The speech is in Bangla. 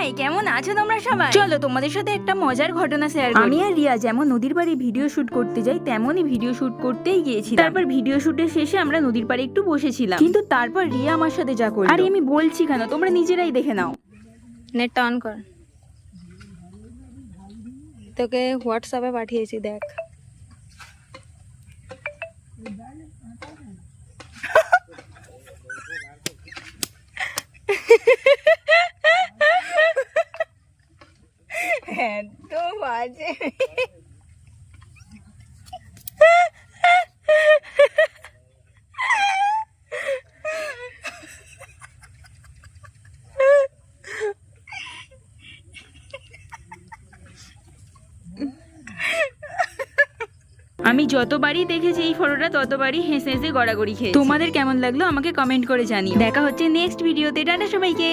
হাই, কেমন আছো তোমরা সবাই? চলো তোমাদের সাথে একটা মজার ঘটনা শেয়ার করি। আমি আর রিয়া যেমন নদীর পাড়ে ভিডিও শুট করতে যাই, তেমনই ভিডিও শুট করতেই গিয়েছিলাম। তারপর ভিডিও শুটের শেষে আমরা নদীর পাড়ে একটু বসেছিলাম, কিন্তু তারপর রিয়া আমার সাথে যা করলো। আরে আমি বলছি কেন, তোমরা নিজেরাই দেখে নাও। নেটটা অন কর, তোকে হোয়াটসঅ্যাপে পাঠিয়েছি, দেখ। এত বাজে। আমি যতবারই দেখেছি এই ফটোটা ততবারই হেসে হেসে গড়াগড়ি খেয়ে। তোমাদের কেমন লাগলো আমাকে কমেন্ট করে জানিও। দেখা হচ্ছে নেক্সট ভিডিওতে। টাটা সবাইকে।